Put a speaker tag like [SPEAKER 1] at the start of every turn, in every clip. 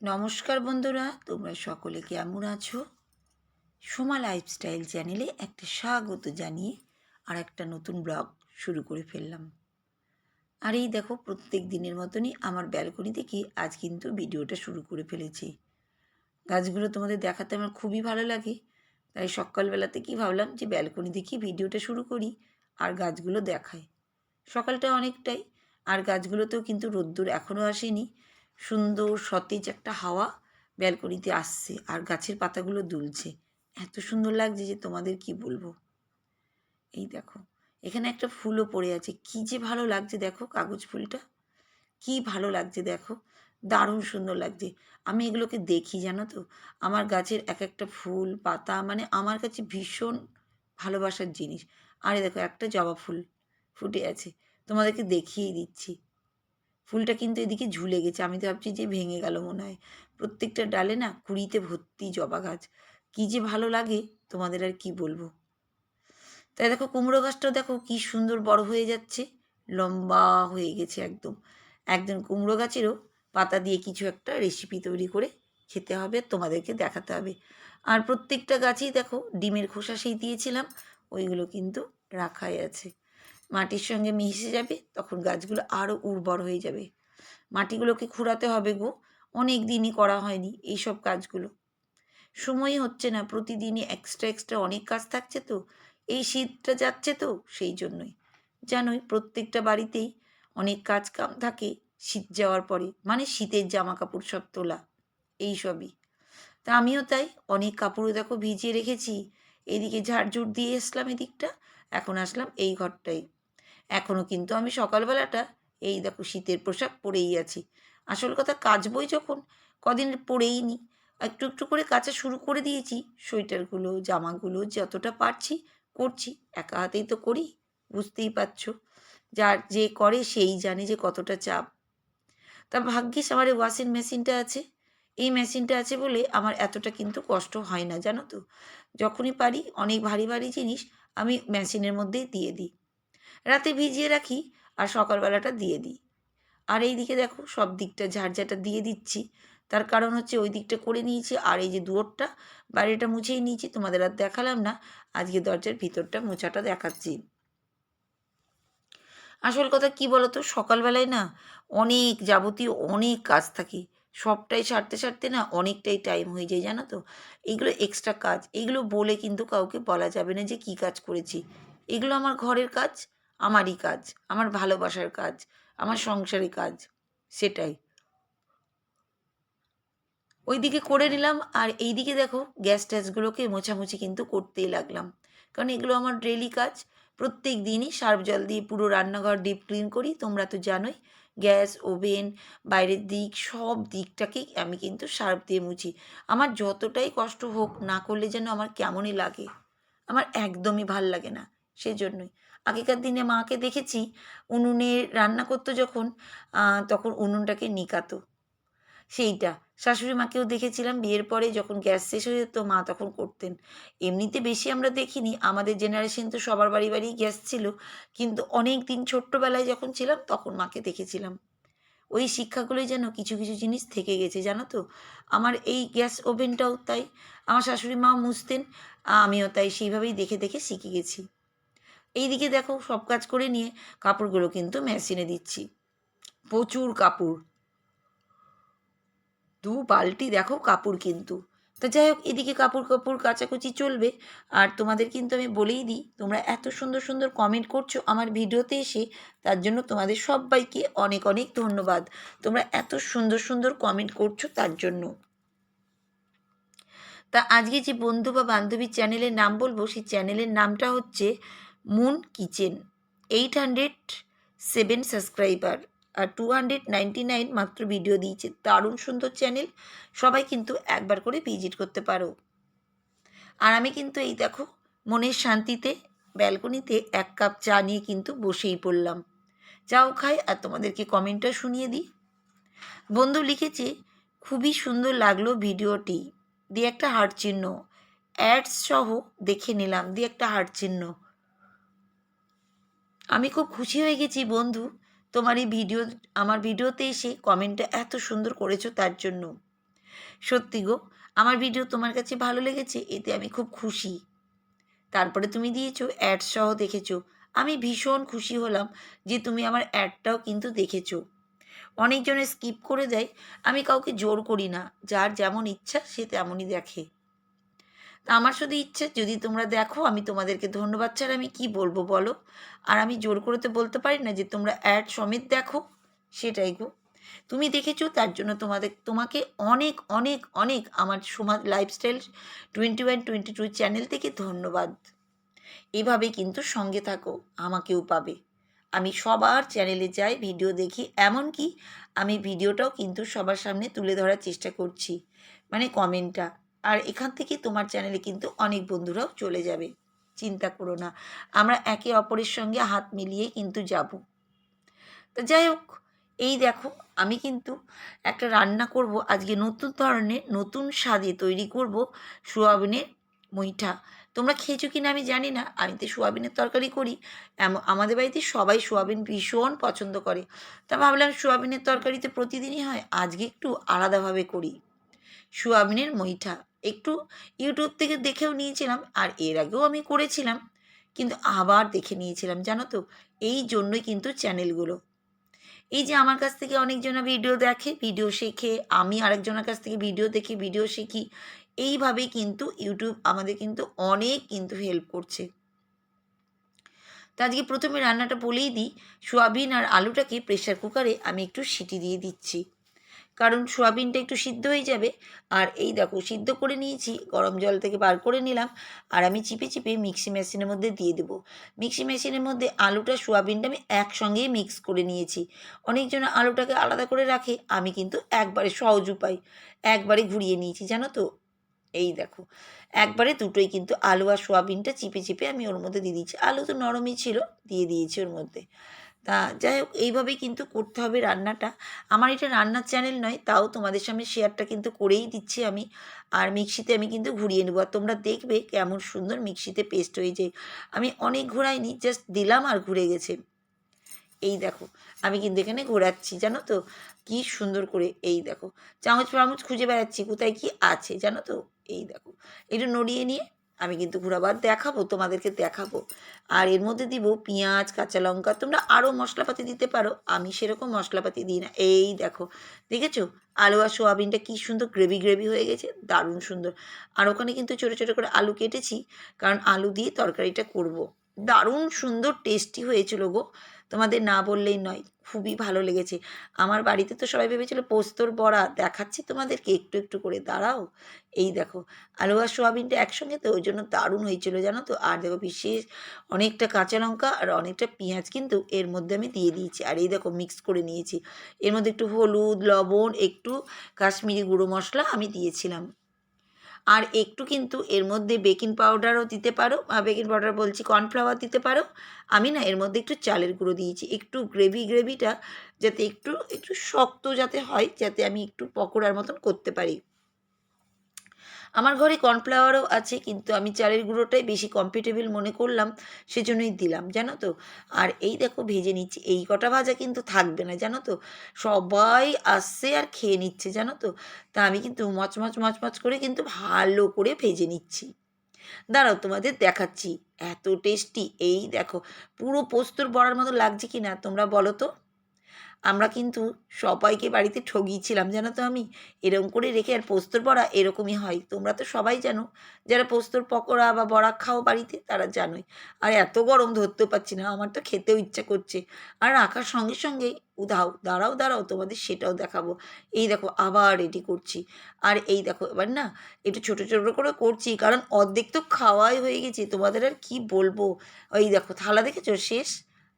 [SPEAKER 1] নমস্কার বন্ধুরা, তোমরা সকলে কেমন আছো? সোমা লাইফস্টাইল চ্যানেলে একটা স্বাগত জানিয়ে আর একটা নতুন ব্লগ শুরু করে ফেললাম। আর এই দেখো, প্রত্যেক দিনের মতনই আমার ব্যালকনি থেকে আজ কিন্তু ভিডিওটা শুরু করে ফেলেছি। গাছগুলো তোমাদের দেখাতে আমার খুবই ভালো লাগে, তাই সকালবেলা থেকেই ভাবলাম যে ব্যালকনি থেকেই ভিডিওটা শুরু করি আর গাছগুলো দেখাই। সকালটা অনেকটাই, আর গাছগুলোতেও কিন্তু রোদ্দুর এখনও আসেনি। সুন্দর সতেজ একটা হাওয়া ব্যালকনিতে আসছে আর গাছের পাতাগুলো দুলছে। এত সুন্দর লাগছে যে তোমাদের কি বলবো। এই দেখো, এখানে একটা ফুলও পড়ে আছে, কি যে ভালো লাগছে দেখো, কাগজ ফুলটা কি ভালো লাগছে দেখো, দারুণ সুন্দর লাগছে। আমি এগুলোকে দেখি জানো তো, আমার গাছের এক একটা ফুল পাতা মানে আমার কাছে ভীষণ ভালোবাসার জিনিস। আরে দেখো, একটা জবা ফুল ফুটে আছে, তোমাদেরকে দেখিয়েই দিচ্ছি। ফুলটা কিন্তু এদিকে ঝুলে গেছে, আমি তো ভাবছি যে ভেঙে গেল মনে হয়। প্রত্যেকটা ডালে না কুঁড়িতে ভর্তি জবা গাছ, কি যে ভালো লাগে তোমাদের আর কি বলবো। তাই দেখো, কুমড়ো গাছটাও দেখো কি সুন্দর বড় হয়ে যাচ্ছে, লম্বা হয়ে গেছে একদম। একজন কুমড়ো গাছেরও পাতা দিয়ে কিছু একটা রেসিপি তৈরি করে খেতে হবে, তোমাদেরকে দেখাতে হবে। আর প্রত্যেকটা গাছেই দেখো ডিমের খোসা সেই দিয়েছিলাম, ওইগুলো কিন্তু রাখাই আছে। মাটির সঙ্গে মিশে যাবে, তখন গাছগুলো আরও উর্বর হয়ে যাবে। মাটিগুলোকে খুঁড়াতে হবে গো, অনেক দিনই করা হয়নি এইসব কাজগুলো। সময়ই হচ্ছে না, প্রতিদিনই এক্সট্রা এক্সট্রা অনেক কাজ থাকছে তো, এই শীতটা যাচ্ছে তো সেই জন্যই। জানোই প্রত্যেকটা বাড়িতেই অনেক কাজ কাম থাকে শীত যাওয়ার পরে, মানে শীতের জামা কাপড় সব তোলা, এই সবই। তা আমিও তাই অনেক কাপড়ও দেখো ভিজিয়ে রেখেছি। এদিকে ঝাড়ঝুড় দিয়ে এসলাম এদিকটা, এখন আসলাম এই ঘরটাই। এখনও কিন্তু আমি সকালবেলাটা এই দেখো শীতের পোশাক পরেই আছি। আসল কথা, কাচবই যখন, কদিন পরেই নি, একটু একটু করে কাচা শুরু করে দিয়েছি। সোয়েটারগুলো জামাগুলো যতটা পারছি করছি, একা হাতেই তো করি, বুঝতেই পারছো। যার যে করে সেই জানে যে কতটা চাপ। তা ভাগ্যিস আমার এই ওয়াশিং মেশিনটা আছে। এই মেশিনটা আছে বলে আমার এতটা কিন্তু কষ্ট হয় না জানো তো। যখনই পারি অনেক ভারী ভারী জিনিস আমি মেশিনের মধ্যেই দিয়ে দিই, রাতে ভিজিয়ে রাখি আর সকালবেলাটা দিয়ে দিই। আর এই দিকে দেখো সব দিকটা ঝাড়ঝাটা দিয়ে দিচ্ছি, তার কারণ হচ্ছে ওই দিকটা করে নিয়েছি আর এই যে দুয়ারটা বাইরেটা মুছেই নিয়েছি, তোমাদের আর দেখালাম না। আজকে দরজার ভিতরটা মোছাটা দেখাচ্ছি। আসল কথা কি বলতো, সকালবেলায় না অনেক যাবতীয় অনেক কাজ থাকে, সবটাই সারতে সারতে না অনেকটাই টাইম হয়ে যায় জানো তো। এগুলো এক্সট্রা কাজ, এগুলো বলে কিন্তু কাউকে বলা যাবে না যে কী কাজ করেছি। এগুলো আমার ঘরের কাজ, আমারই কাজ, আমার ভালোবাসার কাজ, আমার সংসারের কাজ, সেটাই। ওইদিকে করে নিলাম আর এইদিকে দেখো গ্যাস ট্যাসগুলোকে মোছামুছি কিন্তু করতেই লাগলাম, কারণ এগুলো আমার ডেলি কাজ। প্রত্যেক দিনই সার্ফ জল দিয়ে পুরো রান্নাঘর ডিপ ক্লিন করি, তোমরা তো জানোই। গ্যাস ওভেন বাইরের দিক সব দিকটাকেই আমি কিন্তু সার্ফ দিয়ে মুছি। আমার যতটাই কষ্ট হোক, না করলে যেন আমার কেমনই লাগে, আমার একদমই ভাল লাগে না। সেজন্যই আগেকার দিনে মাকে দেখেছি উনুনে রান্না করতো যখন, তখন উনুনটাকে নিকাতো, সেইটা। শাশুড়ি মাকেও দেখেছিলাম বিয়ের পরে যখন গ্যাস শেষ হয়ে যেত মা তখন করতেন। এমনিতে বেশি আমরা দেখিনি, আমাদের জেনারেশন তো সবার বাড়ি বাড়ি গ্যাস ছিল, কিন্তু অনেক দিন ছোট্টবেলায় যখন ছিলাম তখন মাকে দেখেছিলাম। ওই শিক্ষাগুলোই যেন কিছু কিছু জিনিস থেকে গেছে জানো তো। আমার এই গ্যাস ওভেনটাও তাই, আমার শাশুড়ি মাও মুছতেন, আমিও তাই সেইভাবেই দেখে দেখে শিখে গেছি। এইদিকে দেখো সব কাজ করে নিয়ে কাপড়গুলো কিন্তু মেশিনে দিচ্ছি, প্রচুর কাপড়, দু বালতি দেখো কাপড় কিন্তু। তো যাই হোক, এদিকে কাপড় কাপড় কাচাকুচি চলবে। আর তোমাদের কিন্তু আমি বলেই দিই, তোমরা এত সুন্দর সুন্দর কমেন্ট করছো আমার ভিডিওতে এসে, তার জন্য তোমাদের সবাইকে অনেক অনেক ধন্যবাদ। তোমরা এত সুন্দর সুন্দর কমেন্ট করছো তার জন্য। তা আজকে যে বন্ধু বা বান্ধবীর চ্যানেলের নাম বলবো, সেই চ্যানেলের নামটা হচ্ছে মুন কিচেন। 807 সাবস্ক্রাইবার আর 299 মাত্র ভিডিও দিয়েছে, দারুণ সুন্দর চ্যানেল। সবাই কিন্তু একবার করে ভিজিট করতে পারো। আর আমি কিন্তু এই দেখো মনের শান্তিতে ব্যালকনিতে এক কাপ চা নিয়ে কিন্তু বসেই পড়লাম। চাও খাই আর তোমাদেরকে কমেন্টটা শুনিয়ে দিই। বন্ধু লিখেছে, খুবই সুন্দর লাগলো ভিডিওটি, দিয়ে একটা হার্ট চিহ্ন, অ্যাডস সহ দেখে নিলাম, দিয়ে একটা হার্ট চিহ্ন। আমি খুব খুশি হয়ে গেছি বন্ধু, তোমার এই ভিডিও, আমার ভিডিওতে এসে কমেন্টটা এত সুন্দর করেছো তার জন্য। সত্যি গো, আমার ভিডিও তোমার কাছে ভালো লেগেছে, এতে আমি খুব খুশি। তারপরে তুমি দিয়েছো অ্যাড সহ দেখেছো। আমি ভীষণ খুশি হলাম যে তুমি আমার অ্যাডটাও কিন্তু দেখেছো। অনেকজনে স্কিপ করে দেয়, আমি কাউকে জোর করি না, যার যেমন ইচ্ছা সে তেমনই দেখে। তা আমার শুধু ইচ্ছে যদি তোমরা দেখো, আমি তোমাদেরকে ধন্যবাদ ছাড়া আমি কি বলবো বলো। আর আমি জোর করে তো বলতে পারি না যে তোমরা অ্যাড সমেত দেখো, সেটাই গো। তুমি দেখেছো তার জন্য তোমাকে অনেক অনেক অনেক আমার সমাজ লাইফস্টাইল 21-22 চ্যানেল থেকে ধন্যবাদ। এভাবে কিন্তু সঙ্গে থাকো, আমাকেও পাবে। আমি সবার চ্যানেলে যাই, ভিডিও দেখি, এমনকি আমি ভিডিওটাও কিন্তু সবার সামনে তুলে ধরার চেষ্টা করছি, মানে কমেন্টটা। আর এখান থেকে তোমার চ্যানেলে কিন্তু অনেক বন্ধুরাও চলে যাবে, চিন্তা করো না। আমরা একে অপরের সঙ্গে হাত মিলিয়ে কিন্তু যাব। তো যাই হোক, এই দেখো আমি কিন্তু একটা রান্না করব আজকে, নতুন ধরনের নতুন স্বাদে তৈরি করব সোয়াবিনের মুইঠা। তোমরা খেয়েছো কি না আমি জানি না, আমি তো সোয়াবিনের তরকারি করি। আমাদের বাড়িতে সবাই সোয়াবিন ভীষণ পছন্দ করে। তা ভাবলাম সোয়াবিনের তরকারি তো প্রতিদিনই হয়, আজকে একটু আলাদাভাবে করি সোয়াবিনের মুইঠা। একটু ইউটিউব থেকে দেখেও নিয়েছিলাম, আর এর আগেও আমি করেছিলাম, কিন্তু আবার দেখে নিয়েছিলাম জানো তো। এই জন্যই কিন্তু চ্যানেলগুলো, এই যে আমার কাছ থেকে অনেকজনা ভিডিও দেখে, ভিডিও শেখে, আমি আরেকজনের কাছ থেকে ভিডিও দেখি, ভিডিও শিখি। এইভাবেই কিন্তু ইউটিউব আমাদের কিন্তু অনেক কিন্তু হেল্প করছে। তো আজকে প্রথমে রান্নাটা বলেই দিই, সোয়াবিন আর আলুটাকে প্রেশার কুকারে আমি একটু সিটি দিয়ে দিচ্ছি, কারণ সোয়াবিনটা একটু সিদ্ধ হয়ে যাবে। আর এই দেখো সিদ্ধ করে নিয়েছি, গরম জল থেকে বার করে নিলাম, আর আমি চিপে চিপে মিক্সি মেশিনের মধ্যে দিয়ে দেবো। মিক্সি মেশিনের মধ্যে আলুটা সোয়াবিনটা আমি একসঙ্গেই মিক্স করে নিয়েছি। অনেকজন আলুটাকে আলাদা করে রাখে, আমি কিন্তু একবারে সহজ উপায়, একবারে ঘুরিয়ে নিয়েছি জানো তো। এই দেখো একবারে দুটোই কিন্তু আলু আর সোয়াবিনটা চিপে চিপে আমি ওর মধ্যে দিয়ে দিয়েছি। আলু তো নরমই ছিল, দিয়ে দিয়েছি ওর মধ্যে। তা যাই হোক, এইভাবেই কিন্তু করতে হবে রান্নাটা। আমার এটা রান্নার চ্যানেল নয়, তাও তোমাদের সামনে শেয়ারটা কিন্তু করেই দিচ্ছি আমি। আর মিক্সিতে আমি কিন্তু ঘুরিয়ে নেবো, আর তোমরা দেখবে কেমন সুন্দর মিক্সিতে পেস্ট হয়ে যায়। আমি অনেক ঘোরাইনি, জাস্ট দিলাম আর ঘুরে গেছে। এই দেখো আমি কিন্তু এখানে ঘোরাচ্ছি জানো তো, কি সুন্দর করে। এই দেখো চামচ ফামচ খুঁজে বেড়াচ্ছি কোথায় কি আছে জানো তো। এই দেখো একটু নড়িয়ে নিয়ে আমি কিন্তু ঘোরাবার দেখাবো, তোমাদেরকে দেখাবো। আর এর মধ্যে দিব পেঁয়াজ, কাঁচা লঙ্কা, তোমরা আরও মশলাপাতি দিতে পারো, আমি সেরকম মশলাপাতি দিই না। এই দেখো দেখেছো আলু আর সোয়াবিনটা কি সুন্দর গ্রেভি গ্রেভি হয়ে গেছে, দারুণ সুন্দর। আর ওখানে কিন্তু ছোটো ছোটো করে আলু কেটেছি, কারণ আলু দিয়ে তরকারিটা করব। দারুণ সুন্দর টেস্টি হয়েছিল গো, তোমাদের না বললেই নয়, খুবই ভালো লেগেছে। আমার বাড়িতে তো সবাই ভেবেছিল পোস্তর বড়া, দেখাচ্ছি তোমাদেরকে একটু একটু করে, দাঁড়াও। এই দেখো আলু আর সোয়াবিনটা একসঙ্গে তো ওই জন্য দারুণ হয়েছিল জানো তো। আর দেখো বিশেষ অনেকটা কাঁচা লঙ্কা আর অনেকটা পেঁয়াজ কিন্তু এর মধ্যে আমি দিয়ে দিয়েছি, আর এই দেখো মিক্স করে নিয়েছি। এর মধ্যে একটু হলুদ, লবণ, একটু কাশ্মীরি গুঁড়ো মশলা আমি দিয়েছিলাম। আর একটু কিন্তু এর মধ্যে বেকিং পাউডারও দিতে পারো, বেকিং পাউডার বলছি, কর্নফ্লাওয়ার দিতে পারো। আমি না এর মধ্যে একটু চালের গুঁড়ো দিয়েছি, একটু গ্রেভিটা যাতে একটু একটু শক্ত যাতে হয়, যাতে আমি একটু পকোড়ার মতন করতে পারি। আমার ঘরে কর্নফ্লাওয়ারও আছে, কিন্তু আমি চালের গুঁড়োটাই বেশি কমফর্টেবল মনে করলাম, সেজন্যই দিলাম জানো তো। আর এই দেখো ভেজে নিচ্ছি, এই কটা ভাজা কিন্তু থাকবে না জানো তো, সবাই আসছে আর খেয়ে নিচ্ছে জানো তো। তা আমি কিন্তু মচমচ মচমচ করে কিন্তু ভালো করে ভেজে নিচ্ছি। দাঁড়াও তোমাদের দেখাচ্ছি, এত টেস্টি। এই দেখো পুরো পোস্তর বড়ার মতো লাগছে কি না তোমরা বলো তো। আমরা কিন্তু সবাইকে বাড়িতে ঠগিয়েছিলাম জানো তো। আমি এরকম করে রেখে, আর পোস্তর বড়া এরকমই হয়, তোমরা তো সবাই জানো, যারা পোস্তর পকোড়া বা বড়া খাও বাড়িতে তারা জানোই। আর এত গরম ধরতেও পারছি না, আমার তো খেতেও ইচ্ছা করছে। আর রাখার সঙ্গে সঙ্গেই উধাও, দাঁড়াও দাঁড়াও তোমাদের সেটাও দেখাবো। এই দেখো আবার রেডি করছি। আর এই দেখো এবার না একটু ছোটো ছোটো করে করছি, কারণ অর্ধেক তো খাওয়াই হয়ে গেছে, তোমাদের আর কি বলবো। এই দেখো থালা দেখেছো শেষ।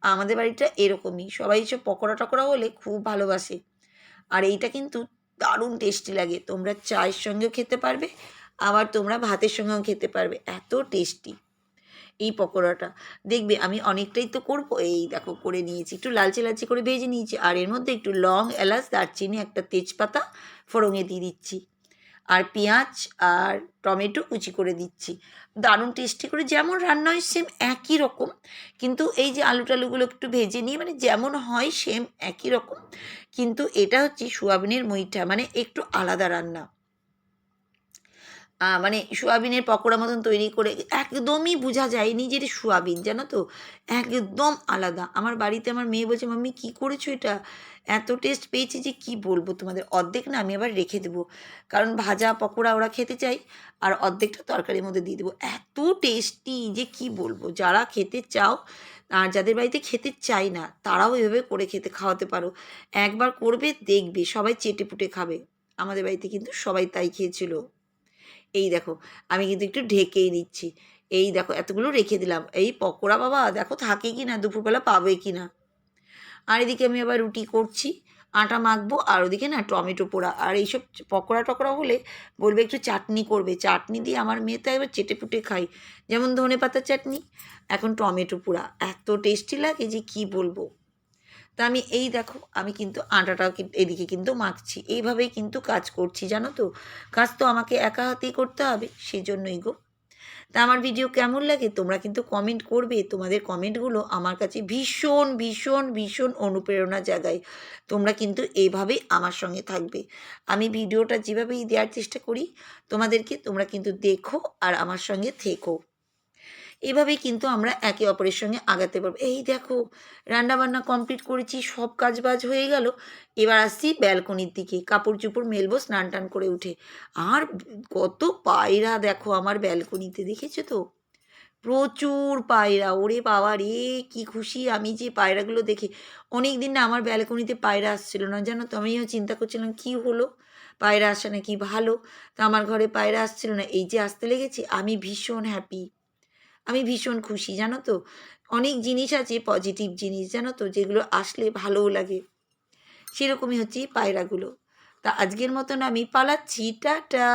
[SPEAKER 1] আমাদের বাড়িটা এরকমই, সবাই এসব পকোড়া টকোড়া হলে খুব ভালোবাসে। আর এইটা কিন্তু দারুণ টেস্টি লাগে, তোমরা চায়ের সঙ্গেও খেতে পারবে, আবার তোমরা ভাতের সঙ্গেও খেতে পারবে, এত টেস্টি এই পকোড়াটা। দেখবে আমি অনেকটাই তো করবো। এই দেখো করে নিয়েছি, একটু লালচে লালচে করে ভেজে নিয়েছি, আর এর মধ্যে একটু লং, এলাচ, দারচিনি, একটা তেজপাতা ফোড়ঙে দিয়ে দিচ্ছি, আর পেঁয়াজ আর টমেটো কুচি করে দিচ্ছি। দারুণ টেস্টি করে যেমন রান্না হয় সেম একই রকম, কিন্তু এই যে আলু টালুগুলো একটু ভেজে নিয়ে, মানে যেমন হয় সেম একই রকম, কিন্তু এটা হচ্ছে সোয়াবিনের মুইঠা, মানে একটু আলাদা রান্না। মানে সোয়াবিনের পকোড়া মতন তৈরি করে একদমই বোঝা যায়নি যে এটা সোয়াবিন, জানো তো, একদম আলাদা। আমার বাড়িতে আমার মেয়ে বলছে, মাম্মি কী করেছো এটা, এত টেস্ট পেয়েছি যে কি বলবো তোমাদের। অর্ধেক না আমি আবার রেখে দেবো, কারণ ভাজা পকোড়া ওরা খেতে চাই, আর অর্ধেকটা তরকারির মধ্যে দিয়ে দেবো। এত টেস্টি যে কি বলবো। যারা খেতে চাও আর যাদের বাড়িতে খেতে চাই না তারাও এভাবে করে খাওয়াতে পারো। একবার করবে দেখবে সবাই চেটে পুটে খাবে। আমাদের বাড়িতে কিন্তু সবাই তাই খেয়েছিল। এই দেখো, আমি কিন্তু একটু ঢেকেই দিচ্ছি। এই দেখো এতগুলো রেখে দিলাম। এই পকোড়া বাবা দেখো থাকে কি না, দুপুরবেলা পাবে কি না। আর এদিকে আমি আবার রুটি করছি, আটা মাখবো, আর ওদিকে না টমেটো পোড়া। আর এইসব পকোড়া টকোড়া হলে বলবে একটু চাটনি করবে, চাটনি দিয়ে আমার মেয়ে তো একবার চেটে পুটে খাই। যেমন ধনে পাতার চাটনি, এখন টমেটো পোড়া এত টেস্টি লাগে যে কি বলবো। তা আমি এই দেখো আমি কিন্তু আটাটাও এদিকে কিন্তু মাখছি, এইভাবেই কিন্তু কাজ করছি, জানো তো। কাজ তো আমাকে একা হাতেই করতে হবে, সেই জন্যই গো। তা আমার ভিডিও কেমন লাগে তোমরা কিন্তু কমেন্ট করবে। তোমাদের কমেন্টগুলো আমার কাছে ভীষণ ভীষণ ভীষণ অনুপ্রেরণা জাগায়। তোমরা কিন্তু এইভাবেই আমার সঙ্গে থাকবে। আমি ভিডিওটা যেভাবেই দেওয়ার চেষ্টা করি তোমাদেরকে, তোমরা কিন্তু দেখো আর আমার সঙ্গে থেকো। এভাবেই কিন্তু আমরা একে অপরের সঙ্গে আগাতে পারবো। এই দেখো রান্নাবান্না কমপ্লিট করেছি, সব কাজবাজ হয়ে গেল। এবার আসছি ব্যালকনির দিকে, কাপড় চোপড় মেলবো স্নান টান করে উঠে। আর কত পায়রা দেখো আমার ব্যালকনিতে, দেখেছো তো? প্রচুর পায়রা, ওরে বাবা রে, কি খুশি আমি যে পায়রাগুলো দেখে। অনেক দিন না আমার ব্যালকনিতে পায়রা আসছিল না, জানো তো। আমিও চিন্তা করছিলাম কি হলো, পায়রা আসে নাকি ভালো। তা আমার ঘরে পায়রা আসছিল না, এই যে আসতে লেগেছে, আমি ভীষণ হ্যাপি, আমি ভীষণ খুশি, জানো তো। অনেক জিনিস আছে পজিটিভ জিনিস, জানো তো, যেগুলো আসলে ভালোও লাগে। সেরকমই হচ্ছে এই পায়রাগুলো। তা আজকের মতন আমি পালাচ্ছি, টাটা।